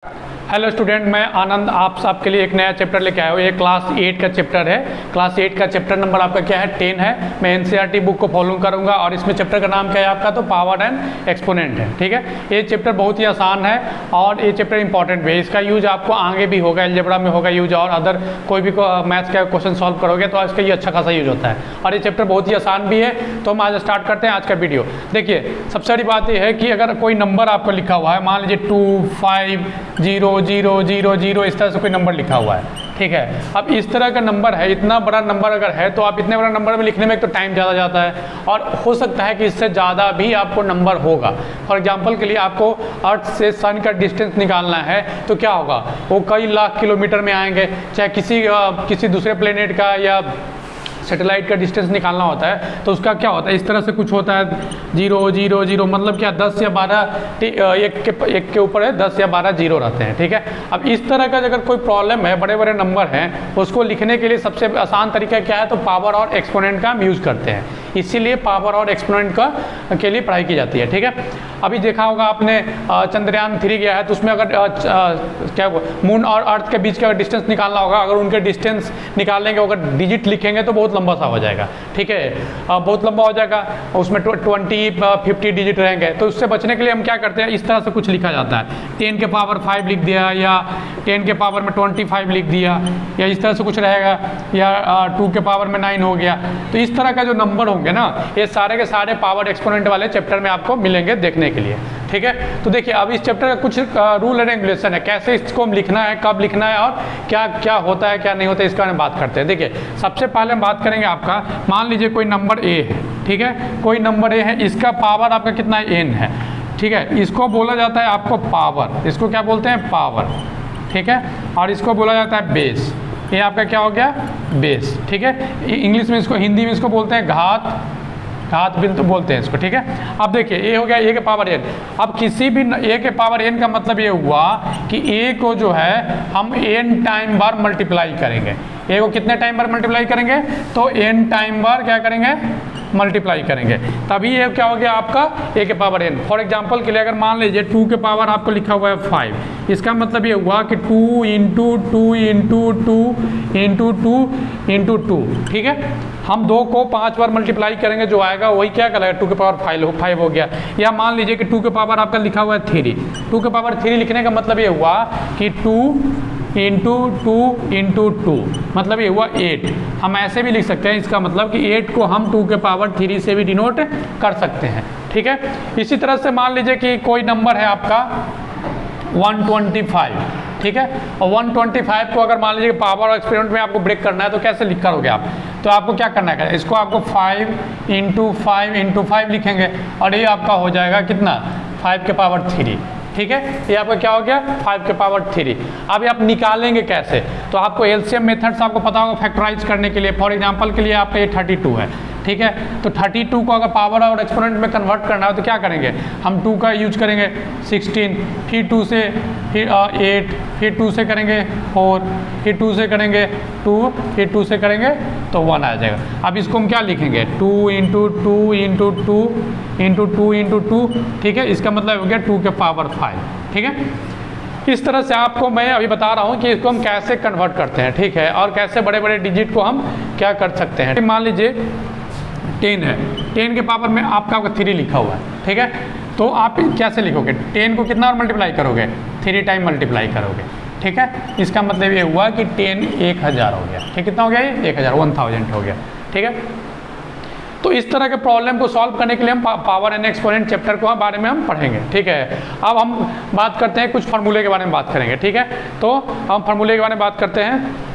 Hello student, मैं आनंद आप सबके लिए एक नया चैप्टर लेके आया हूँ। ये क्लास 8 का चैप्टर है। क्लास 8 का चैप्टर नंबर आपका क्या है? 10 है। मैं एनसीईआरटी बुक को फॉलो करूँगा और इसमें चैप्टर का नाम क्या है आपका? तो पावर एंड एक्सपोनेंट है। ठीक है, ये चैप्टर बहुत ही आसान है और ये चैप्टर इंपॉर्टेंट भी है। इसका यूज आपको आगे भी होगा, अलजेब्रा में होगा यूज, और अदर कोई भी मैथ्स का क्वेश्चन सॉल्व करोगे तो इसका ये अच्छा खासा यूज होता है और ये चैप्टर बहुत ही आसान भी है। तो हम आज स्टार्ट करते हैं आज का वीडियो। देखिए, सबसे बड़ी बात यह है कि अगर कोई नंबर आपको लिखा हुआ है, मान लीजिए 2 5 0 0 0 0, इस तरह से कोई नंबर लिखा हुआ है। ठीक है, अब इस तरह का नंबर है, इतना बड़ा नंबर अगर है तो आप इतने बड़ा नंबर में लिखने में एक तो टाइम ज़्यादा जाता है और हो सकता है कि इससे ज़्यादा भी आपको नंबर होगा। फॉर एग्जांपल के लिए आपको अर्थ से सन का डिस्टेंस निकालना है तो क्या होगा? वो कई लाख किलोमीटर में आएंगे। चाहे किसी दूसरे प्लेनेट का या सैटेलाइट का डिस्टेंस निकालना होता है तो उसका क्या होता है? इस तरह से कुछ होता है 0 0 0, मतलब क्या 10 या 12 एक के ऊपर है 10 या 12 जीरो रहते हैं। ठीक है, अब इस तरह का अगर कोई प्रॉब्लम है, बड़े बड़े नंबर हैं, उसको लिखने के लिए सबसे आसान तरीका क्या है? तो पावर और एक्सपोनेंट का हम यूज़ करते हैं। इसीलिए पावर और एक्सपोनेंट का के लिए पढ़ाई की जाती है। ठीक है, अभी देखा होगा आपने चंद्रयान 3 गया है तो उसमें अगर क्या मून और अर्थ के बीच का डिस्टेंस निकालना होगा, अगर उनके डिस्टेंस निकालने के अगर डिजिट लिखेंगे तो बहुत लंबा सा हो जाएगा। ठीक है, बहुत लंबा हो जाएगा, उसमें 20 50 डिजिट रहेंगे। तो उससे बचने के लिए हम क्या करते हैं? इस तरह से कुछ लिखा जाता है, 10 के पावर 5 लिख दिया या 10 के पावर में 25 लिख दिया या इस तरह से कुछ रहेगा, या 2 के पावर में 9 हो गया। तो इस तरह का जो नंबर होंगे ना, ये सारे के सारे पावर एक्सपोनेंट वाले चैप्टर में आपको मिलेंगे देखने के लिए। ठीक है, तो देखिए अब इस चैप्टर का कुछ रूल एंड रेगुलेशन है, कैसे इसको हम लिखना है, कब लिखना है और क्या क्या होता है क्या नहीं होता है, इसका हम बात करते हैं। देखिए, सबसे पहले हम बात करेंगे आपका, मान लीजिए कोई नंबर ए है। ठीक है, कोई नंबर ए है, इसका पावर आपका कितना n है। ठीक है, इसको बोला जाता है आपको पावर, इसको क्या बोलते हैं? पावर। ठीक है, और इसको बोला जाता है बेस। ये आपका क्या हो गया? बेस। ठीक है, इंग्लिश में इसको, हिंदी में इसको बोलते हैं घात बिंदु बोलते हैं इसको। ठीक है, अब देखिए ए हो गया ए के पावर n। अब किसी भी ए के पावर n का मतलब ये हुआ कि ए को जो है हम n टाइम बार मल्टीप्लाई करेंगे। ए को कितने टाइम बार मल्टीप्लाई करेंगे? तो n टाइम बार क्या करेंगे? मल्टीप्लाई करेंगे, तभी ये क्या हो गया आपका ए के पावर n। फॉर एग्जांपल के लिए अगर मान लीजिए 2 के पावर आपको लिखा हुआ है 5, इसका मतलब ये हुआ कि 2 इंटू 2 इंटू 2 इंटू 2 इंटू 2। ठीक है, हम 2 को 5 बार मल्टीप्लाई करेंगे, जो आएगा वही क्या करेगा? 2 के पावर 5 हो गया। या मान लीजिए कि 2 के पावर आपका लिखा हुआ है 3, 2 के पावर 3 लिखने का मतलब ये हुआ कि 2 इंटू 2 इंटू 2, मतलब ये हुआ 8। हम ऐसे भी लिख सकते हैं, इसका मतलब कि 8 को हम 2 के पावर 3 से भी डिनोट कर सकते हैं। ठीक है, इसी तरह से मान लीजिए कि कोई नंबर है आपका 125। ठीक है, और 125 को अगर मान लीजिए पावर और एक्सपेरिमेंट में आपको ब्रेक करना है तो कैसे लिख करोगे आप? तो आपको क्या करना है? इसको आपको 5 इंटू 5 इंटू 5 लिखेंगे और ये आपका हो जाएगा कितना? 5 के पावर 3। ठीक है, ये आपका क्या हो गया? 5 के पावर 3। अब आप निकालेंगे कैसे? तो आपको एलसीएम मेथड्स आपको पता होगा फैक्टराइज करने के लिए। फॉर एग्जांपल के लिए आपका ये 32 है। ठीक है, तो 32 को अगर पावर और एक्सपोनेंट में कन्वर्ट करना है तो क्या करेंगे? हम 2 का यूज करेंगे 16, फिर 2 से फिर 8, फिर 2 से करेंगे 4, फिर 2 से करेंगे 2, फिर 2 से करेंगे तो 1 आ जाएगा। अब इसको हम क्या लिखेंगे? 2 इंटू 2 इंटू 2 इंटू 2 इंटू 2। ठीक है, इसका मतलब हो गया 2 के पावर 5। ठीक है, इस तरह से आपको मैं अभी बता रहा हूँ कि इसको हम कैसे कन्वर्ट करते हैं। ठीक है, और कैसे बड़े बड़े डिजिट को हम क्या कर सकते हैं। मान लीजिए 10 है, 10 के पावर में आपका 3 लिखा हुआ है। ठीक है, तो आप कैसे लिखोगे? 10 को कितना और मल्टीप्लाई करोगे? 3 टाइम मल्टीप्लाई करोगे। ठीक है, इसका मतलब ये हुआ कि 10 1000 हो गया। ठीक, कितना हो गया? ये 1000 हो गया। ठीक है, तो इस तरह के प्रॉब्लम को सॉल्व करने के लिए हम पावर एंड एक्सपोनेंट चैप्टर को बारे में हम पढ़ेंगे। ठीक है, अब हम बात करते हैं कुछ फार्मूले के बारे में बात करेंगे। ठीक है, तो हम फार्मूले के बारे में बात करते हैं।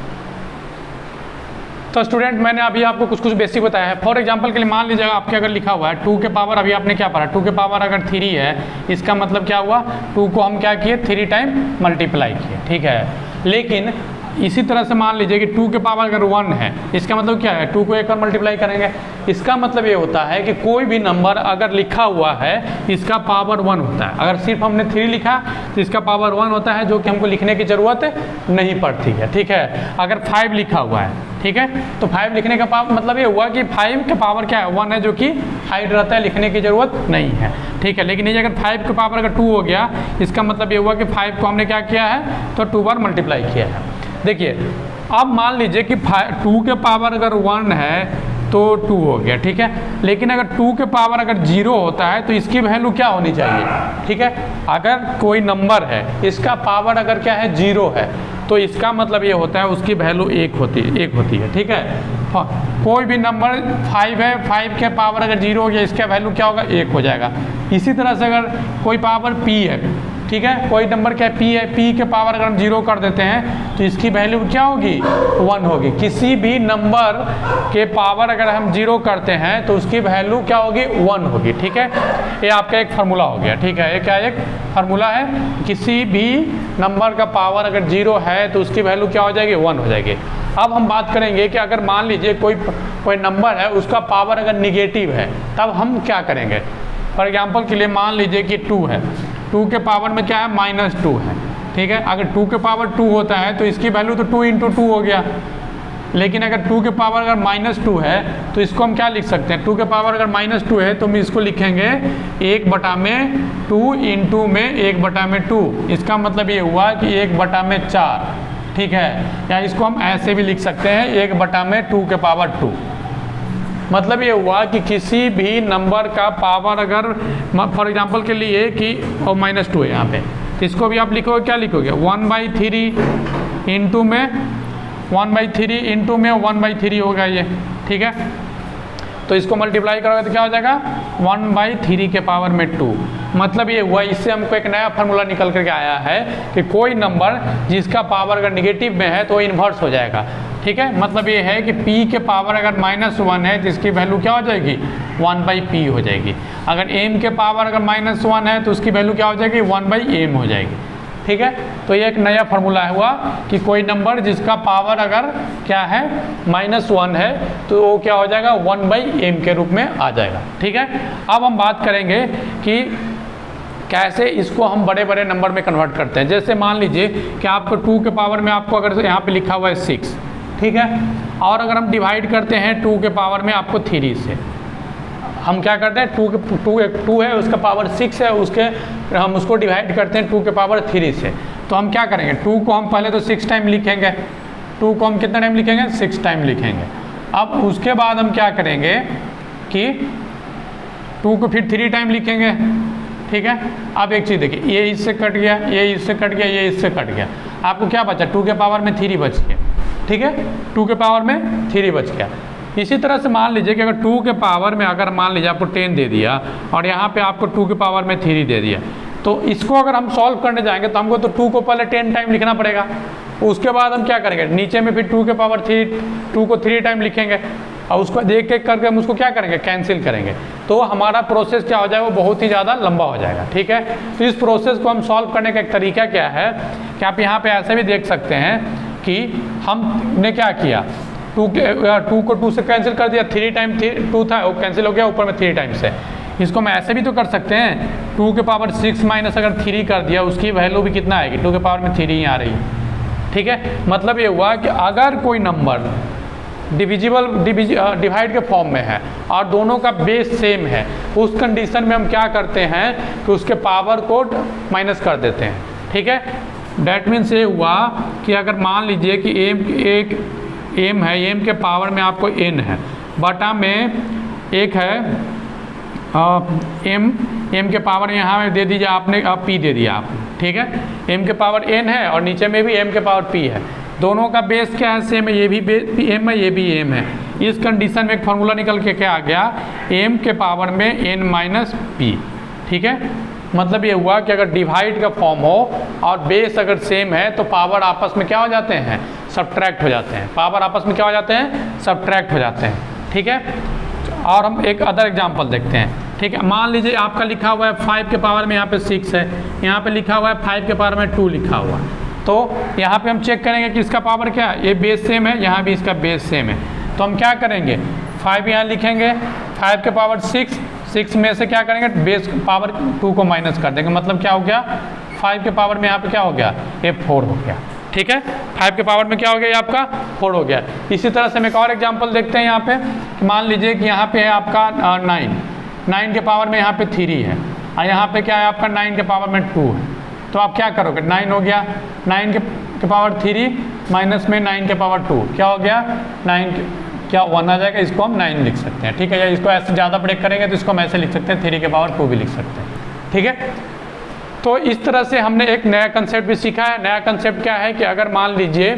तो स्टूडेंट, मैंने अभी आपको कुछ बेसिक बताया है। फॉर एग्जांपल के लिए मान लीजिएगा आपके अगर लिखा हुआ है 2 के पावर, अभी आपने क्या पढ़ा? 2 के पावर अगर 3 है, इसका मतलब क्या हुआ? 2 को हम क्या किए? 3 टाइम मल्टीप्लाई किए। ठीक है, लेकिन इसी तरह से मान लीजिए कि 2 के पावर अगर 1 है, इसका मतलब क्या है, 2 को 1 और मल्टीप्लाई करेंगे, इसका मतलब ये होता है कि कोई भी नंबर अगर लिखा हुआ है इसका पावर 1 होता है। अगर सिर्फ हमने 3 लिखा तो इसका पावर 1 होता है, जो कि हमको लिखने की ज़रूरत नहीं पड़ती है, ठीक है। अगर 5 लिखा हुआ है, ठीक है, तो 5 लिखने का पावर मतलब ये हुआ कि 5 का पावर क्या है, 1 है, जो कि हाइड रहता है, लिखने की ज़रूरत नहीं है, ठीक है। लेकिन ये अगर 5 का पावर अगर 2 हो गया, इसका मतलब ये हुआ कि 5 को हमने क्या किया है, तो 2 बार मल्टीप्लाई किया है। देखिए अब मान लीजिए कि 2 के पावर अगर 1 है तो 2 हो गया, ठीक है। लेकिन अगर 2 के पावर अगर 0 होता है तो इसकी वैल्यू क्या होनी चाहिए, ठीक है। अगर कोई नंबर है इसका पावर अगर क्या है 0 है, तो इसका मतलब ये होता है उसकी वैल्यू 1 होती है, ठीक है। कोई भी नंबर 5 है, 5 के पावर अगर 0 हो गया, इसका वैल्यू क्या होगा, 1 हो जाएगा। इसी तरह से अगर कोई पावर p है, ठीक है, कोई नंबर क्या p है, p के पावर अगर हम 0 कर देते हैं तो इसकी वैल्यू क्या होगी, 1 होगी। किसी भी नंबर के पावर अगर हम 0 करते हैं तो उसकी वैल्यू क्या होगी, 1 होगी, ठीक है। ये आपका एक फार्मूला हो गया, ठीक है। ये क्या एक फार्मूला है, किसी भी नंबर का पावर अगर 0 है तो उसकी वैल्यू क्या हो जाएगी, 1 हो जाएगी। अब हम बात करेंगे कि अगर मान लीजिए कोई नंबर है उसका पावर अगर निगेटिव है, तब हम क्या करेंगे। फॉर एग्जाम्पल के लिए मान लीजिए कि 2 है, 2 के पावर में क्या है, -2 है, ठीक है। अगर 2 के पावर 2 होता है तो इसकी वैल्यू तो 2 × 2 हो गया। लेकिन अगर 2 के पावर अगर -2 है तो इसको हम क्या लिख सकते हैं, 2 के पावर अगर -2 है तो हम इसको लिखेंगे 1/2 × में 1/2। इसका मतलब ये हुआ कि 1/4, ठीक है। या इसको हम ऐसे भी लिख सकते हैं 1/2 के पावर 2। मतलब ये हुआ कि किसी भी नंबर का पावर अगर फॉर एग्जांपल के लिए कि -2 है यहाँ पे, तो इसको भी आप लिखोगे, क्या लिखोगे, 1/3 × में 1/3 × में 1/3 होगा ये, ठीक है। तो इसको मल्टीप्लाई करोगे तो क्या हो जाएगा, 1/3 के पावर में 2। मतलब ये हुआ, इससे हमको एक नया फार्मूला निकल करके आया है कि कोई नंबर जिसका पावर अगर निगेटिव में है तो इन्वर्स हो जाएगा, ठीक है। मतलब ये है कि p के पावर अगर -1 है तो इसकी वैल्यू क्या हो जाएगी, 1/p हो जाएगी। अगर m के पावर अगर -1 है तो उसकी वैल्यू क्या हो जाएगी, 1/m हो जाएगी, ठीक है। तो ये एक नया फार्मूला हुआ कि कोई नंबर जिसका पावर अगर क्या है -1 है तो वो क्या हो जाएगा, 1/m के रूप में आ जाएगा, ठीक है। अब हम बात करेंगे कि कैसे इसको हम बड़े बड़े नंबर में कन्वर्ट करते हैं। जैसे मान लीजिए कि आपको 2 के पावर में आपको अगर यहाँ पे लिखा हुआ है 6, ठीक है, और अगर हम डिवाइड करते हैं 2 के पावर में आपको 3 से, हम क्या करते हैं 2 है उसका पावर 6 है, हम उसको डिवाइड करते हैं 2 के पावर 3 से। तो हम क्या करेंगे, 2 को हम पहले तो 6 टाइम लिखेंगे, 2 को हम कितना टाइम लिखेंगे, 6 टाइम लिखेंगे। अब उसके बाद हम क्या करेंगे कि 2 को फिर 3 टाइम लिखेंगे, ठीक है। अब एक चीज़ देखिए, ये इससे कट गया, ये इससे कट गया, ये इससे कट गया, आपको क्या बचा, 2 के पावर में 3 बच गया, ठीक है। 2 के पावर में 3 बच गया। इसी तरह से मान लीजिए कि अगर 2 के पावर में अगर मान लीजिए आपको 10 दे दिया और यहाँ पे आपको 2 के पावर में 3 दे दिया, तो इसको अगर हम सॉल्व करने जाएंगे तो हमको तो 2 को पहले 10 टाइम लिखना पड़ेगा। उसके बाद हम क्या करेंगे, नीचे में फिर 2 के पावर 3, 2 को 3 टाइम लिखेंगे और उसको देख देख करके हम उसको क्या करेंगे, कैंसिल करेंगे। तो हमारा प्रोसेस क्या हो जाएगा, वो बहुत ही ज़्यादा लंबा हो जाएगा, ठीक है। तो इस प्रोसेस को हम सॉल्व करने का एक तरीका क्या है कि आप यहाँ पे ऐसे भी देख सकते हैं कि हमने क्या किया, 2 को 2 से कैंसिल कर दिया, 3 टाइम 2 था वो कैंसिल हो गया, ऊपर में 3 टाइम से। इसको हम ऐसे भी तो कर सकते हैं, 2 के पावर 6 माइनस अगर 3 कर दिया, उसकी वैल्यू भी कितना आएगी, 2 के पावर में 3 ही आ रही है, ठीक है। मतलब ये हुआ कि अगर कोई नंबर डिवाइड के फॉर्म में है और दोनों का बेस सेम है, उस कंडीशन में हम क्या करते हैं कि उसके पावर को माइनस कर देते हैं, ठीक है। डैट मीन्स ये हुआ कि अगर मान लीजिए कि m है, m के पावर में आपको n है, बटा में एक है m के पावर यहाँ दे दीजिए आपने, p दे दिया आपने, ठीक है। m के पावर n है और नीचे में भी m के पावर p है, दोनों का बेस क्या है, सेम है, ये भी m है, ये भी m है। इस कंडीशन में एक फार्मूला निकल के क्या आ गया, m के पावर में n माइनस p, ठीक है। मतलब ये हुआ कि अगर डिवाइड का फॉर्म हो और बेस अगर सेम है तो पावर आपस में क्या हो जाते हैं, सब्ट्रैक्ट हो जाते हैं, पावर आपस में क्या हो जाते हैं, सब्ट्रैक्ट हो जाते हैं, ठीक है। और हम एक अदर एग्जांपल देखते हैं, ठीक है। मान लीजिए आपका लिखा हुआ है 5 के पावर में यहाँ पे 6 है, यहाँ पे लिखा हुआ है 5 के पावर में 2 लिखा हुआ है, तो यहाँ पे हम चेक करेंगे कि इसका पावर क्या है, ये बेस सेम है, यहाँ भी इसका बेस सेम है। तो हम क्या करेंगे, 5 यहाँ लिखेंगे, 5 के पावर 6, 6 में से क्या करेंगे, बेस पावर 2 को माइनस कर देंगे, मतलब क्या हो गया, 5 के पावर में यहाँ पे क्या हो गया, ये 4 हो गया। ठीक है, 5 के पावर में क्या हो गया, ये आपका 4 हो गया। इसी तरह से हम एक और एग्जांपल देखते हैं यहाँ पे, मान लीजिए कि यहाँ पे है आपका 9 के पावर में यहाँ पे 3 है, और यहाँ पे क्या है आपका 9 के पावर में 2 है। तो आप क्या करोगे, 9 हो गया, 9 के पावर 3 माइनस में 9 के पावर 2 क्या हो गया, 9 क्या 1 आ जाएगा, इसको हम 9 लिख सकते हैं। ठीक है, या इसको ऐसे ज़्यादा ब्रेक करेंगे तो इसको हम ऐसे लिख सकते हैं, 3 के पावर 2 भी लिख सकते हैं। ठीक है, तो इस तरह से हमने एक नया कंसेप्ट भी सीखा है। नया कंसेप्ट क्या है कि अगर मान लीजिए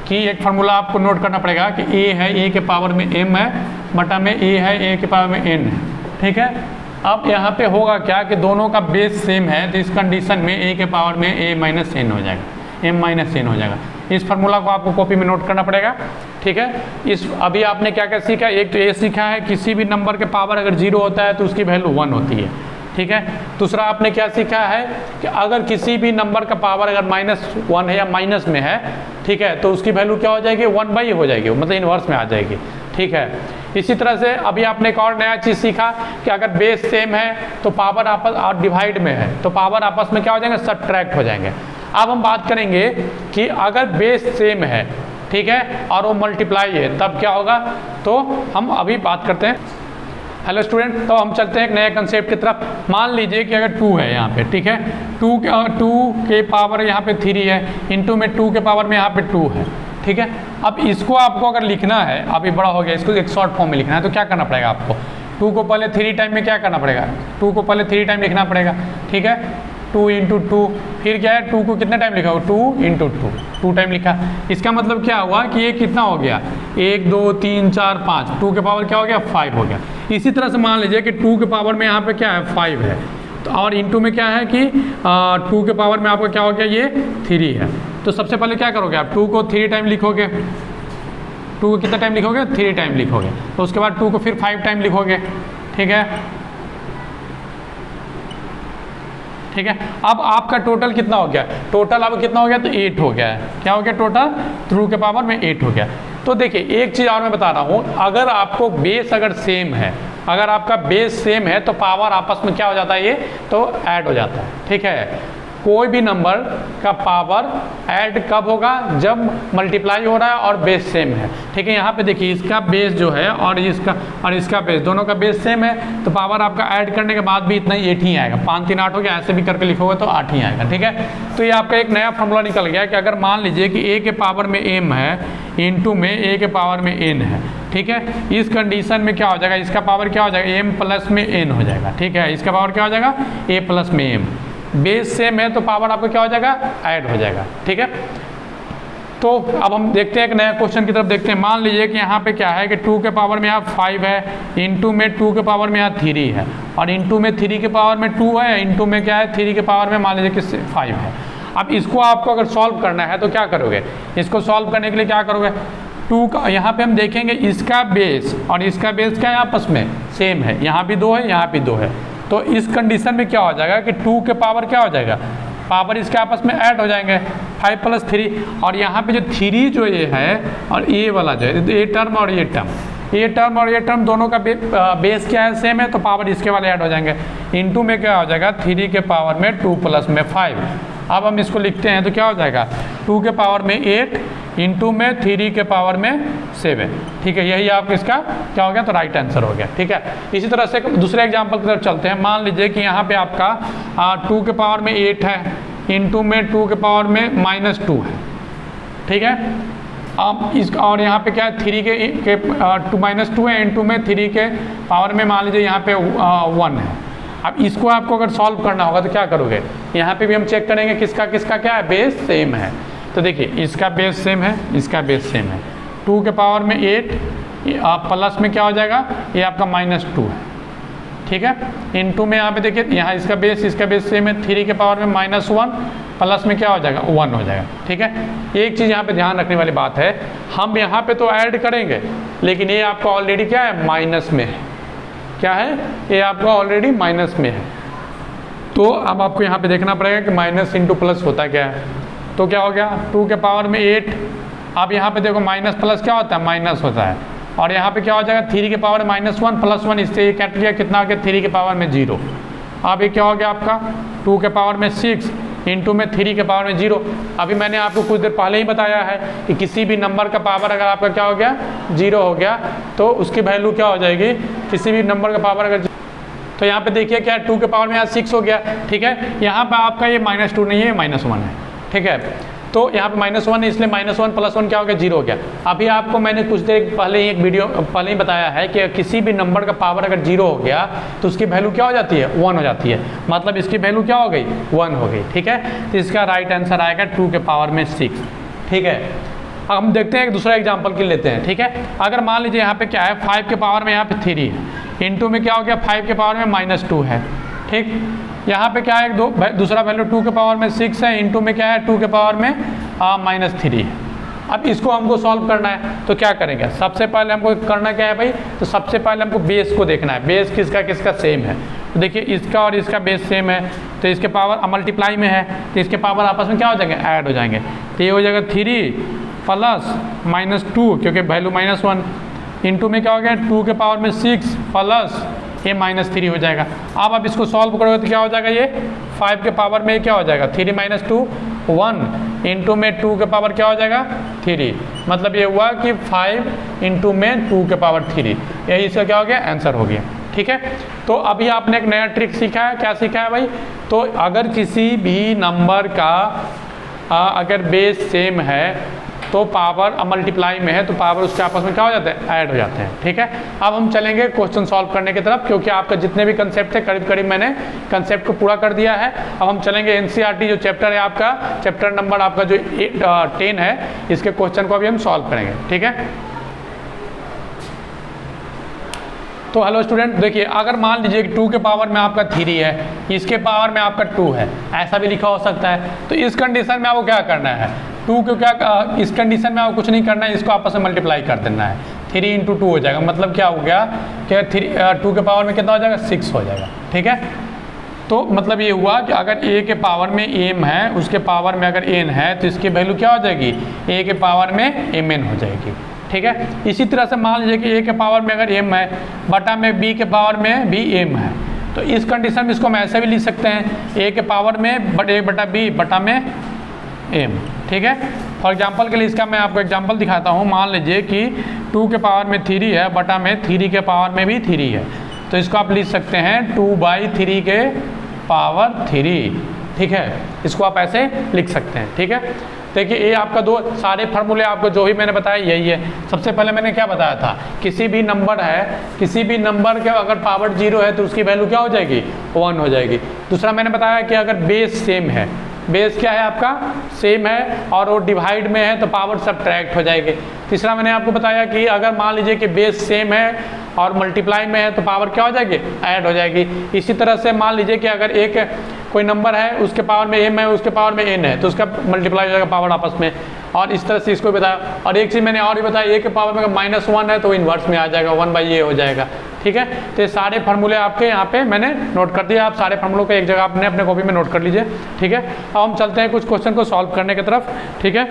कि एक फार्मूला आपको नोट करना पड़ेगा कि a है, a के पावर में m है, बटा में a है, a के पावर में n है। ठीक है, अब यहाँ पे होगा क्या कि दोनों का बेस सेम है, तो इस कंडीशन में a के पावर में a माइनस n हो जाएगा, m माइनस n हो जाएगा। इस फार्मूला को आपको कॉपी में नोट करना पड़ेगा। ठीक है, इस अभी आपने क्या क्या सीखा, एक तो ये सीखा है किसी भी नंबर के पावर अगर 0 होता है तो उसकी वैल्यू 1 होती है। ठीक है, दूसरा आपने क्या सीखा है कि अगर किसी भी नंबर का पावर अगर -1 है या माइनस में है, ठीक है, तो उसकी वैल्यू क्या हो जाएगी, 1/, हो जाएगी, मतलब इनवर्स में आ जाएगी। ठीक है, इसी तरह से अभी आपने एक और नया चीज़ सीखा कि अगर बेस सेम है तो पावर आपस और डिवाइड में है तो पावर आपस में क्या हो जाएंगे, सब्ट्रैक्ट हो जाएंगे। अब हम बात करेंगे कि अगर बेस सेम है, ठीक है, और वो मल्टीप्लाई है, तब क्या होगा, तो हम अभी बात करते हैं। हेलो स्टूडेंट, तो हम चलते हैं एक नए कंसेप्ट की तरफ। मान लीजिए कि अगर 2 है यहाँ पे, ठीक है, 2 के पावर यहाँ पे 3 है, इंटू में 2 के पावर में यहाँ पे 2 है। ठीक है, अब इसको आपको अगर लिखना है, अभी बड़ा हो गया, इसको एक शॉर्ट फॉर्म में लिखना है, तो क्या करना पड़ेगा आपको, 2 को पहले 3 टाइम में क्या करना पड़ेगा, 2 को पहले 3 टाइम लिखना पड़ेगा। ठीक है, 2 इंटू 2, फिर क्या है, 2 को कितने टाइम लिखा हो, 2 इंटू 2 टाइम लिखा। इसका मतलब क्या हुआ कि ये कितना हो गया, 1 2 3 4 5, 2 के पावर क्या हो गया, 5 हो गया। इसी तरह से मान लीजिए कि 2 के पावर में यहाँ पे क्या है, 5 है, तो और इंटू में क्या है कि 2 के पावर में आपका क्या हो गया, ये 3 है। तो सबसे पहले क्या करोगे आप, 2 को 3 टाइम लिखोगे, 2 को कितना टाइम लिखोगे, 3 टाइम लिखोगे, तो उसके बाद 2 को फिर 5 टाइम लिखोगे। ठीक है, ठीक है, अब आपका टोटल कितना हो गया, टोटल अब कितना हो गया, तो 8 हो गया है। क्या हो गया टोटल, 2 के पावर में 8 हो गया। तो देखिए एक चीज़ और मैं बता रहा हूँ, अगर आपको बेस अगर सेम है, अगर आपका बेस सेम है तो पावर आपस में क्या हो जाता है, ये तो ऐड हो जाता है। ठीक है, कोई भी नंबर का पावर ऐड कब होगा, जब मल्टीप्लाई हो रहा है और बेस सेम है। ठीक है, यहाँ पे देखिए इसका बेस जो है और इसका बेस दोनों का बेस सेम है, तो पावर आपका ऐड करने के बाद भी इतना ही 8 ही आएगा, 5 3 8 हो गया, ऐसे भी करके लिखोगे तो 8 ही आएगा। ठीक है, तो ये आपका एक नया फॉर्मूला निकल गया कि अगर मान लीजिए कि a के पावर में m है, इंटू में a के पावर में n है। ठीक है, इस कंडीशन में क्या हो जाएगा, इसका पावर क्या हो जाएगा, m प्लस में n हो जाएगा। ठीक है, इसका पावर क्या हो जाएगा, a प्लस में m, बेस सेम है तो पावर आपका क्या हो जाएगा, ऐड हो जाएगा। ठीक है, तो अब हम देखते हैं एक नया क्वेश्चन की तरफ देखते हैं। मान लीजिए कि यहाँ पे क्या है कि 2 के पावर में यहाँ 5 है, इंटू में 2 के पावर में यहाँ 3 है, और इंटू में 3 के पावर में 2 है, इंटू में क्या है 3 के पावर में मान लीजिए कि 5 है। अब इसको आपको अगर सॉल्व करना है तो क्या करोगे, इसको सॉल्व करने के लिए क्या करोगे, 2 का यहाँ पे हम देखेंगे इसका बेस और इसका बेस क्या है, आपस में सेम है, यहाँ भी 2 है, यहाँ भी 2 है। तो इस कंडीशन में क्या हो जाएगा कि 2 के पावर क्या हो जाएगा, पावर इसके आपस में ऐड हो जाएंगे, 5 प्लस 3, और यहाँ पे जो 3 जो ये है और ये वाला जो है, ये टर्म और ये टर्म दोनों का बेस क्या है, सेम है, तो पावर इसके वाले ऐड हो जाएंगे। इंटू में क्या हो जाएगा, 3 के पावर में 2 प्लस में 5। अब हम इसको लिखते हैं तो क्या हो जाएगा, 2 के पावर में 8 इंटू में 3 के पावर में 7। ठीक है, यही आपको इसका क्या हो गया, तो राइट आंसर हो गया। ठीक है, इसी तरह से दूसरे एग्जांपल की तरफ चलते हैं। मान लीजिए कि यहाँ पे आपका 2 के पावर में 8 है, इंटू में 2 के पावर में -2 है। ठीक है, अब इस और यहाँ पे क्या है, 3 के -2 है, इंटू में 3 के पावर में मान लीजिए यहाँ पे 1 है। अब इसको आपको अगर सॉल्व करना होगा तो क्या करोगे, यहाँ पे भी हम चेक करेंगे किसका किसका क्या है, बेस सेम है। तो देखिए इसका बेस सेम है, इसका बेस सेम है, 2 के पावर में 8 प्लस में क्या हो जाएगा, ये आपका -2 है। ठीक है, इंटू में यहाँ पे देखिए यहाँ इसका बेस सेम है, 3 के पावर में -1 प्लस में क्या हो जाएगा, 1 हो जाएगा। ठीक है, एक चीज़ यहाँ पे ध्यान रखने वाली बात है, हम यहाँ पे तो ऐड करेंगे लेकिन ये आपका ऑलरेडी क्या है, माइनस में है। क्या है, ये आपका ऑलरेडी माइनस में है। तो अब आपको यहाँ पे देखना पड़ेगा कि माइनस इंटू प्लस होता क्या है। तो क्या हो गया 2 के पावर में 8। अब यहाँ पे देखो माइनस प्लस क्या होता है, माइनस होता है, और यहाँ पे क्या हो जाएगा 3 के पावर -1 प्लस 1, इससे ये कैट लिया, कितना हो गया 3 के पावर में 0। अब ये क्या हो गया आपका 2 के पावर में 6 इंटू में 3 के पावर में 0। अभी मैंने आपको कुछ देर पहले ही बताया है कि किसी भी नंबर का पावर अगर आपका क्या हो गया 0 हो गया तो उसकी वैल्यू क्या हो जाएगी, किसी भी नंबर का पावर अगर, तो यहाँ पे देखिए क्या 2 के पावर में यहाँ 6 हो गया, ठीक है। यहाँ पे आपका ये -2 नहीं है, -1 है, ठीक है। तो यहाँ पे -1 है, इसलिए -1 प्लस 1 क्या हो गया 0 हो गया। अभी आपको मैंने कुछ देर पहले ही एक वीडियो पहले ही बताया है कि किसी भी नंबर का पावर अगर 0 हो गया तो उसकी वैल्यू क्या हो जाती है 1 हो जाती है, मतलब इसकी वैल्यू क्या हो गई 1 हो गई, ठीक है। तो इसका राइट आंसर आएगा 2 के पावर में 6, ठीक है। अब हम देखते हैं एक दूसरा एग्जाम्पल के लेते हैं, ठीक है। अगर मान लीजिए यहाँ पे क्या है 5 के पावर में यहाँ पे 3 है, इंटू में क्या हो गया 5 के पावर में -2 है, ठीक। यहाँ पे क्या है दूसरा वैल्यू 2 के पावर में 6 है, इंटू में क्या है 2 के पावर में -3 है। अब इसको हमको सॉल्व करना है तो क्या करेंगे, सबसे पहले हमको करना क्या है भाई, तो सबसे पहले हमको बेस को देखना है, बेस किसका किसका सेम है। तो देखिए इसका और इसका बेस सेम है, तो इसके पावर मल्टीप्लाई में है, तो इसके पावर आपस में क्या हो जाएंगे ऐड हो जाएंगे। तो ये हो जाएगा 3 प्लस -2 क्योंकि वैल्यू -1, इंटू में क्या हो गया 2 के पावर में 6 प्लस ये -3 हो जाएगा। अब आप इसको सॉल्व करोगे तो क्या हो जाएगा, ये 5 के पावर में क्या हो जाएगा 3 - 2 1, इंटू में 2 के पावर क्या हो जाएगा 3, मतलब ये हुआ कि 5 इंटू में 2 के पावर 3, यही इसका क्या हो गया आंसर हो गया, ठीक है। तो अभी आपने एक नया ट्रिक सीखा है, क्या सीखा है भाई, तो अगर किसी भी नंबर का अगर बेस सेम है तो पावर मल्टीप्लाई में है तो पावर उसके आपस में क्या हो जाते हैं ऐड हो जाते हैं, ठीक है। अब हम चलेंगे क्वेश्चन सॉल्व करने की तरफ, क्योंकि आपका जितने भी कंसेप्ट है करीब करीब मैंने कंसेप्ट को पूरा कर दिया है। अब हम चलेंगे एनसीईआरटी जो चैप्टर है आपका, चैप्टर नंबर आपका जो 10 है, इसके क्वेश्चन को अभी हम सॉल्व करेंगे, ठीक है। तो हेलो स्टूडेंट, देखिए अगर मान लीजिए कि 2 के पावर में आपका 3 है, इसके पावर में आपका 2 है, ऐसा भी लिखा हो सकता है। तो इस कंडीशन में आपको क्या करना है, 2 को क्या इस कंडीशन में आपको कुछ नहीं करना है, इसको आपस में मल्टीप्लाई कर देना है, 3 × 2 हो जाएगा, मतलब क्या हो गया कि 2 के पावर में कितना हो जाएगा 6 हो जाएगा, ठीक है। तो मतलब ये हुआ कि अगर a के पावर में m है, उसके पावर में अगर n है तो इसकी वैल्यू क्या हो जाएगी a के पावर में mn हो जाएगी, ठीक है। इसी तरह से मान लीजिए कि a के पावर में अगर m है बटा में b के पावर में भी m है, तो इस कंडीशन में इसको हम ऐसे भी लिख सकते हैं a के पावर में a बटा b बटा में m, ठीक है। फॉर एग्जांपल के लिए इसका मैं आपको एग्जांपल दिखाता हूँ। मान लीजिए कि 2 के पावर में 3 है बटा में 3 के पावर में भी 3 है, तो इसको आप लिख सकते हैं 2/3 के पावर 3, ठीक है। इसको आप ऐसे लिख सकते हैं, ठीक है। देखिए ये आपका दो सारे फार्मूले आपको जो भी मैंने बताया यही है। सबसे पहले मैंने क्या बताया था, किसी भी नंबर है, किसी भी नंबर के अगर पावर 0 है तो उसकी वैल्यू क्या हो जाएगी 1 हो जाएगी। दूसरा मैंने बताया कि अगर बेस सेम है, बेस क्या है आपका सेम है और वो डिवाइड में है तो पावर सब्ट्रैक्ट हो जाएगी। तीसरा मैंने आपको बताया कि अगर मान लीजिए कि बेस सेम है और मल्टीप्लाई में है तो पावर क्या हो जाएगी ऐड हो जाएगी। इसी तरह से मान लीजिए कि अगर एक कोई नंबर है उसके पावर में m है उसके पावर में n है तो उसका मल्टीप्लाई हो जाएगा पावर आपस में, और इस तरह से इसको बताया। और एक चीज़ मैंने और भी बताया, a के पावर में अगर -1 है तो इन्वर्स में आ जाएगा 1/a हो जाएगा, ठीक है। तो ये सारे फार्मूले आपके यहाँ पे मैंने नोट कर दिया, आप सारे फार्मूलों को एक जगह आपने अपने कॉपी में नोट कर लीजिए, ठीक है। अब हम चलते हैं कुछ क्वेश्चन को सॉल्व करने की तरफ, ठीक है।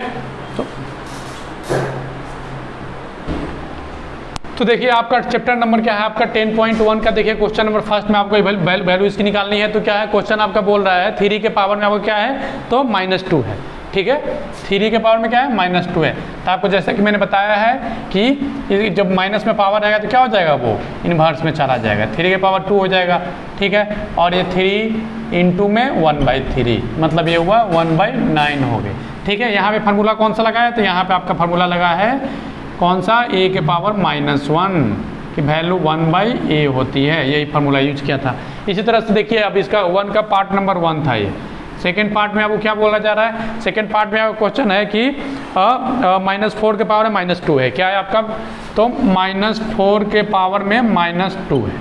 तो देखिए आपका चैप्टर नंबर क्या है आपका 10.1 का। देखिए क्वेश्चन नंबर फर्स्ट में आपको वैल्यू इसकी निकालनी है। तो क्या है क्वेश्चन आपका बोल रहा है 3 के पावर में आपको क्या है तो -2 है, ठीक है। 3 के पावर में क्या है -2 है। तो आपको जैसे कि मैंने बताया है कि जब माइनस में पावर आएगा तो क्या हो जाएगा वो इन्वर्स में चला जाएगा, 3 के पावर 2 हो जाएगा, ठीक है। और ये 3 इंटू में 1/3 मतलब ये हुआ 1/9 हो गए, ठीक है। यहाँ पे फार्मूला कौन सा लगा है, तो यहाँ पे आपका फार्मूला लगा है कौन सा a के पावर -1 की वैल्यू 1/a होती है, यही फार्मूला यूज किया था। इसी तरह से देखिए अब इसका 1 का पार्ट नंबर 1 था। ये सेकेंड पार्ट में आपको क्या बोला जा रहा है, सेकेंड पार्ट में आपका क्वेश्चन है कि -4 के पावर में -2 है, क्या है आपका तो -4 के पावर में -2 है,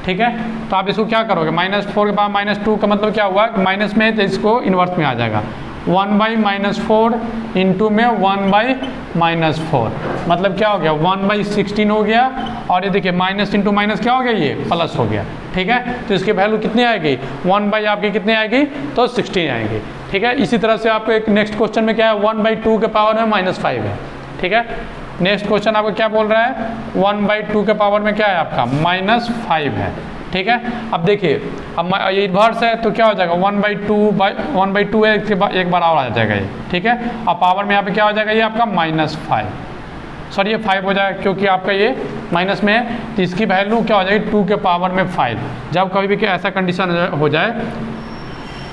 ठीक है। तो आप इसको क्या करोगे -4 के पावर -2 का मतलब क्या हुआ माइनस में है तो इसको इन्वर्स में आ जाएगा 1/-4 इंटू में 1/-4 मतलब क्या हो गया 1/16 हो गया। और ये देखिए माइनस इंटू माइनस क्या हो गया ये प्लस हो गया, ठीक है। तो इसकी वैल्यू कितनी आएगी 1/ आपकी कितनी आएगी तो 16 आएगी। ठीक है। इसी तरह से आपको एक नेक्स्ट क्वेश्चन में क्या है, 1/2 के पावर में -5 है, ठीक है। नेक्स्ट क्वेश्चन आपको क्या बोल रहा है, 1/2 के पावर में क्या है आपका -5 है, ठीक है। अब देखिए, अब ये इन्वर्स है तो क्या हो जाएगा, 1/2 है, एक बार और आ जाएगा ये, ठीक है। अब पावर में यहाँ पे क्या हो जाएगा, ये आपका -5, सॉरी ये 5 हो जाएगा क्योंकि आपका ये माइनस में है, तो इसकी वैल्यू क्या हो जाएगी 2 के पावर में 5। जब कभी भी ऐसा कंडीशन हो जाए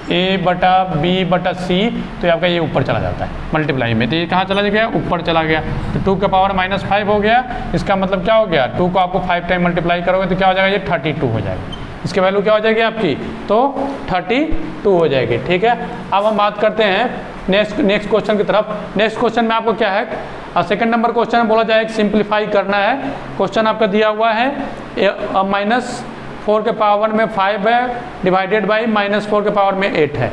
A/B/C तो आपका ये ऊपर चला जाता है मल्टीप्लाई में, तो ये कहाँ चला गया, ऊपर चला गया, तो 2 के पावर -5 हो गया। इसका मतलब क्या हो गया, 2 को आपको 5 टाइम मल्टीप्लाई करोगे तो क्या हो जाएगा, ये 32 हो जाएगा। इसकी वैल्यू क्या हो जाएगी आपकी, तो 32 हो जाएगी, ठीक है। अब हम बात करते हैं नेक्स्ट क्वेश्चन की तरफ। नेक्स्ट क्वेश्चन में आपको क्या है, सेकंड नंबर क्वेश्चन में बोला जाए सिंप्लीफाई करना है। क्वेश्चन आपका दिया हुआ है -4 के पावर में 5 है डिवाइडेड बाई -4 के पावर में 8 है।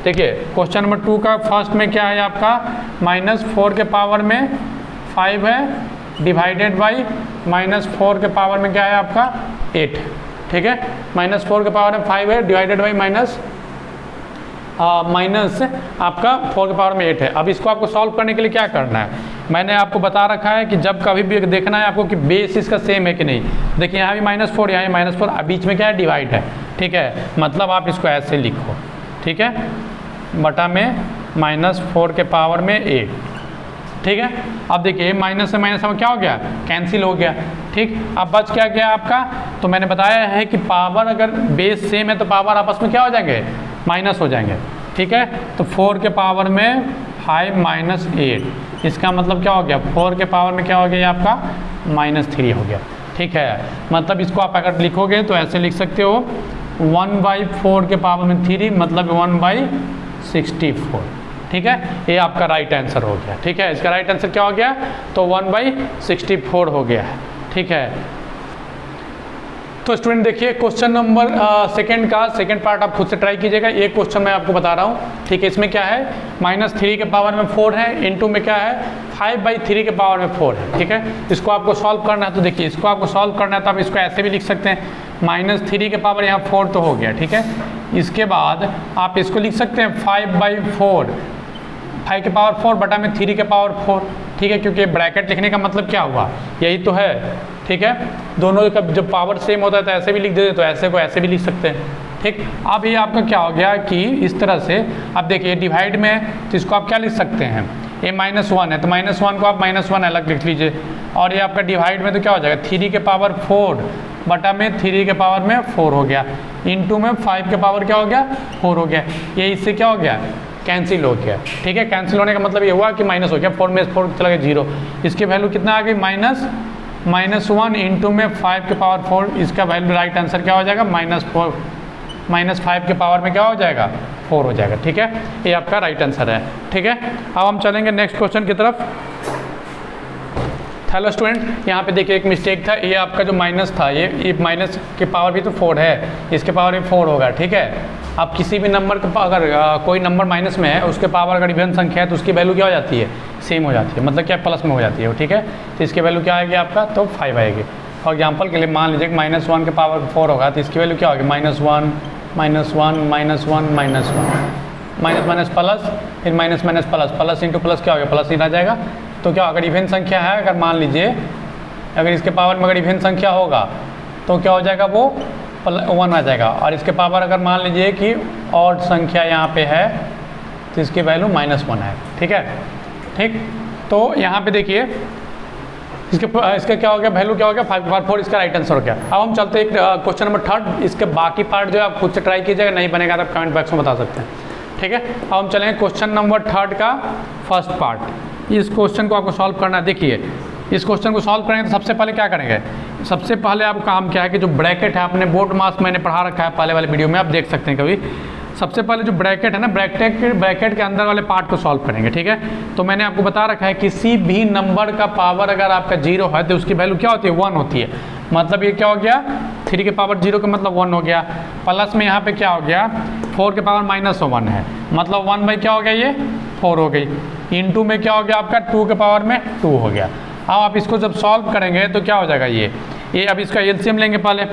देखिए क्वेश्चन नंबर 2 का फर्स्ट में क्या है आपका, -4 के पावर में 5 है डिवाइडेड बाई -4 के पावर में क्या है आपका 8, ठीक है। -4 के पावर में 5 है डिवाइडेड बाई माइनस आपका 4 के पावर में 8 है। अब इसको आपको सॉल्व करने के लिए क्या करना है, मैंने आपको बता रखा है कि जब कभी भी देखना है आपको कि बेस इसका सेम है कि नहीं। देखिए यहाँ भी -4, यहाँ भी -4, बीच में क्या है, डिवाइड है, ठीक है। मतलब आप इसको ऐसे लिखो, ठीक है, बटा में -4 के पावर में 8, ठीक है। अब देखिए माइनस से माइनस में क्या हो गया, कैंसिल हो गया, ठीक। अब बच क्या गया आपका, तो मैंने बताया है कि पावर अगर बेस सेम है तो पावर आपस में क्या हो जाएंगे, माइनस हो जाएंगे, ठीक है। तो 4 के पावर में 5 - 8, इसका मतलब क्या हो गया, 4 के पावर में क्या हो गया आपका -3 हो गया, ठीक है। मतलब इसको आप अगर लिखोगे तो ऐसे लिख सकते हो 1/4 के पावर में 3 मतलब 1/64, ठीक है। ये आपका राइट आंसर हो गया, ठीक है। इसका राइट आंसर क्या हो गया, तो 1/64 हो गया है, ठीक है। तो स्टूडेंट देखिए क्वेश्चन नंबर सेकंड का सेकंड पार्ट आप खुद से ट्राई कीजिएगा। ये क्वेश्चन मैं आपको बता रहा हूँ, ठीक है। इसमें क्या है, -3 के पावर में 4 है, इनटू में क्या है 5/3 के पावर में 4 है, ठीक है। इसको आपको सॉल्व करना है, तो देखिए इसको आपको सॉल्व करना है तो आप इसको ऐसे भी लिख सकते हैं, -3 के पावर यहाँ 4 तो हो गया, ठीक है। इसके बाद आप इसको लिख सकते हैं 5/4, 5 के पावर 4 बटा में 3 के पावर 4, ठीक है। क्योंकि ब्रैकेट लिखने का मतलब क्या हुआ, यही तो है, ठीक है। दोनों का जब पावर सेम होता है तो ऐसे भी लिख देते, तो ऐसे को ऐसे भी लिख सकते हैं, ठीक। अब ये आपका क्या हो गया कि इस तरह से अब देखिए डिवाइड में है तो इसको आप क्या लिख सकते हैं, ये -1 है तो -1 को आप -1 अलग लिख लीजिए, और ये आपका डिवाइड में तो क्या हो जाएगा 3 के पावर 4 बटा में 3 के पावर में 4 हो गया, इनटू में 5 के पावर क्या हो गया 4 हो गया। ये इससे क्या हो गया, कैंसिल हो गया, ठीक है। कैंसिल होने का मतलब ये हुआ कि माइनस हो गया, 4 में 4 चला गया 0, इसकी वैल्यू कितना आ गई -1 इंटू में 5 के पावर 4, इसका वैल्यू राइट आंसर क्या हो जाएगा -5 के पावर में क्या हो जाएगा 4 हो जाएगा, ठीक है। ये आपका राइट आंसर है, ठीक है। अब हम चलेंगे नेक्स्ट क्वेश्चन की तरफ। हेलो स्टूडेंट, यहाँ पे देखिए एक मिस्टेक था, ये आपका जो माइनस था ये माइनस के पावर भी तो 4 है, इसके पावर भी 4 होगा, ठीक है। अब किसी भी नंबर का अगर कोई नंबर माइनस में है उसके पावर अगर इवन संख्या है तो उसकी वैल्यू क्या हो जाती है, सेम हो जाती है, मतलब क्या प्लस में हो जाती है, ठीक है। तो इसकी वैल्यू क्या आएगी आपका, तो 5 आएगी। फॉर एग्जांपल के लिए मान लीजिए -1 के पावर 4 होगा तो इसकी वैल्यू क्या होगी -1 -1 माइनस प्लस, फिर minus plus, plus into plus क्या हो गया, प्लस ही रह जाएगा। तो क्या अगर इवन संख्या है, अगर मान लीजिए अगर इसके पावर में अगर इवन संख्या होगा तो क्या हो जाएगा, वो 1 आ जाएगा, और इसके पावर अगर मान लीजिए कि ऑड संख्या यहाँ पे है तो इसकी वैल्यू -1 है, ठीक है, ठीक। तो यहाँ पे देखिए इसका क्या हो गया, वैल्यू क्या हो गया 5 के पावर 4, इसका राइट आंसर हो गया। अब हम चलते हैं क्वेश्चन नंबर 3, इसके बाकी पार्ट जो है आप खुद से ट्राई कीजिएगा, नहीं बनेगा तो आप कमेंट बॉक्स में बता सकते हैं, ठीक है। अब हम चलेंगे क्वेश्चन नंबर 3 का फर्स्ट पार्ट। इस क्वेश्चन को आपको सॉल्व करना है। देखिए इस क्वेश्चन को सॉल्व करेंगे तो सबसे पहले क्या करेंगे, सबसे पहले आपको काम क्या है कि जो ब्रैकेट है, आपने बोर्ड मास मैंने पढ़ा रखा है पहले वाले वीडियो में, आप देख सकते हैं कभी। सबसे पहले जो ब्रैकेट है ना, ब्रैकेट के अंदर वाले पार्ट को सॉल्व करेंगे, ठीक है। तो मैंने आपको बता रखा है किसी भी नंबर का पावर अगर आपका 0 है तो उसकी वैल्यू क्या होती है, 1 होती है। मतलब ये क्या हो गया, 3 के पावर 0 का मतलब 1 हो गया, प्लस में यहाँ पे क्या हो गया 4 के पावर -1 है, मतलब 1 बाई क्या हो गया, ये 4 हो गई, इंटू में क्या हो गया आपका 2 के पावर में 2 हो गया। अब आप इसको जब सॉल्व करेंगे तो क्या हो जाएगा, ये अब इसका एलसीएम लेंगे, पहले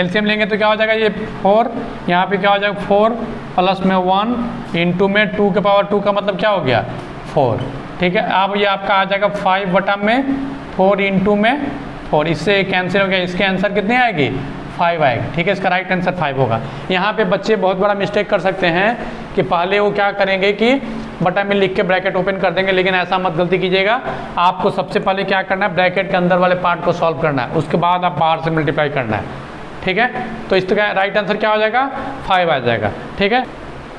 एलसीएम लेंगे तो क्या हो जाएगा, ये 4, यहाँ पे क्या हो जाएगा 4 प्लस में 1 इंटू में 2 के पावर 2 का मतलब क्या हो गया 4, ठीक है। अब ये आपका आ जाएगा 5 बटा में 4 इंटू में 4, इससे कैंसिल हो गया, इसके आंसर कितने आएगी 5 आएगी, ठीक है। इसका राइट आंसर 5 होगा। यहाँ पे बच्चे बहुत बड़ा मिस्टेक कर सकते हैं कि पहले वो क्या करेंगे कि बटा में लिख के ब्रैकेट ओपन कर देंगे, लेकिन ऐसा मत गलती कीजिएगा। आपको सबसे पहले क्या करना है, ब्रैकेट के अंदर वाले पार्ट को सॉल्व करना है, उसके बाद आप बाहर से मल्टीप्लाई करना है, ठीक है। तो इसका राइट आंसर क्या हो जाएगा 5 आ जाएगा, ठीक है।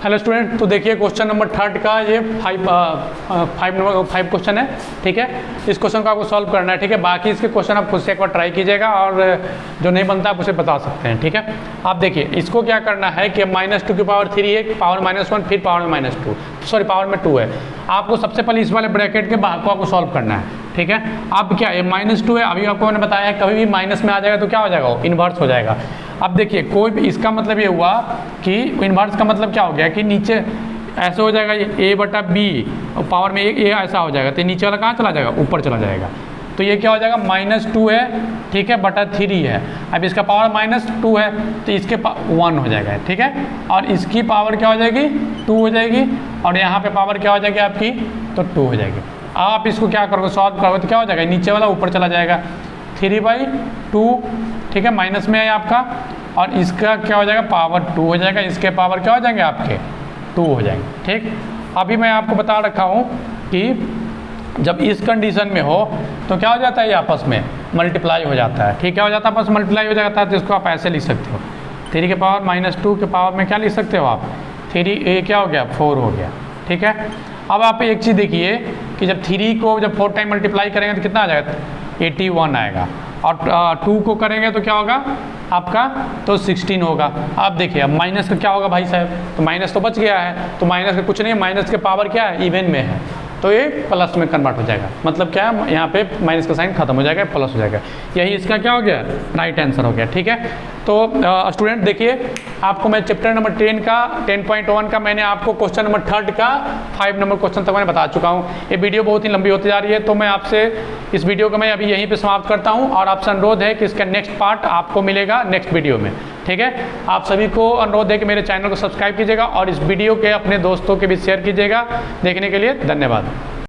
हेलो स्टूडेंट, तो देखिए क्वेश्चन नंबर 3 का ये 5 क्वेश्चन है, ठीक है। इस क्वेश्चन को आपको सॉल्व करना है, ठीक है। बाकी इसके क्वेश्चन आप खुद से एक बार ट्राई कीजिएगा और जो नहीं बनता आप उसे बता सकते हैं, ठीक है। आप देखिए इसको क्या करना है कि -2 की पावर 3 है, पावर -1, फिर पावर में -2, सॉरी पावर में 2 है। आपको सबसे पहले इस वाले ब्रैकेट के बाहर को आपको सॉल्व करना है, ठीक है। अब क्या है -2 है, अभी आपको मैंने बताया है कभी भी माइनस में आ जाएगा तो क्या हो जाएगा, वो इन्वर्स हो जाएगा। अब देखिए कोई भी, इसका मतलब ये हुआ कि इन्वर्स का मतलब क्या हो गया कि नीचे ऐसे हो जाएगा ये a बटा बी और पावर में ए ऐसा हो जाएगा, तो नीचे वाला कहाँ चला जाएगा, ऊपर चला जाएगा। तो ये क्या हो जाएगा -2 है, ठीक है, बटा 3 है। अब इसका पावर -2 है तो इसके 1 हो जाएगा, ठीक है। और इसकी पावर क्या हो जाएगी 2 हो जाएगी, और यहाँ पे पावर क्या हो जाएगी आपकी, तो 2 हो जाएगी। आप इसको क्या करोगे, सॉल्व करोगे तो क्या हो जाएगा, नीचे वाला ऊपर चला जाएगा, 3/2, ठीक है, माइनस में है आपका, और इसका क्या हो जाएगा पावर 2 हो जाएगा, इसके पावर क्या हो जाएंगे आपके 2 हो जाएंगे, ठीक। अभी मैं आपको बता रखा हूँ कि जब इस कंडीशन में हो तो क्या हो जाता है, ये आपस में मल्टीप्लाई हो जाता है, ठीक है, हो जाता है, आपस में मल्टीप्लाई हो जाता है। तो इसको आप ऐसे लिख सकते हो, 3 के पावर -2 के पावर में क्या लिख सकते हो आप, 3 क्या हो गया 4 हो गया, ठीक है। अब आप एक चीज़ देखिए कि जब 3 को जब 4 टाइम मल्टीप्लाई करेंगे तो कितना आ जाएगा, 81 आएगा, और 2 को करेंगे तो क्या होगा आपका, तो 16 होगा। आप देखिए अब माइनस का क्या होगा भाई साहब, तो माइनस तो बच गया है, तो माइनस का कुछ नहीं है, माइनस के पावर क्या है इवन में है, तो ये प्लस में कन्वर्ट हो जाएगा। मतलब क्या है, यहाँ पे माइनस का साइन खत्म हो जाएगा, प्लस हो जाएगा। यही इसका क्या हो गया, राइट आंसर हो गया, ठीक है। तो स्टूडेंट देखिए आपको मैं चैप्टर नंबर 10 का 10.1 का मैंने आपको क्वेश्चन नंबर 3 का 5 नंबर क्वेश्चन तक मैंने बता चुका हूँ। ये वीडियो बहुत ही लंबी होती जा रही है, तो मैं आपसे इस वीडियो को मैं अभी यहीं पे समाप्त करता हूँ, और आपसे अनुरोध है कि इसका नेक्स्ट पार्ट आपको मिलेगा नेक्स्ट वीडियो में, ठीक है। आप सभी को अनुरोध है कि मेरे चैनल को सब्सक्राइब कीजिएगा और इस वीडियो के अपने दोस्तों के बीच शेयर कीजिएगा। देखने के लिए धन्यवाद।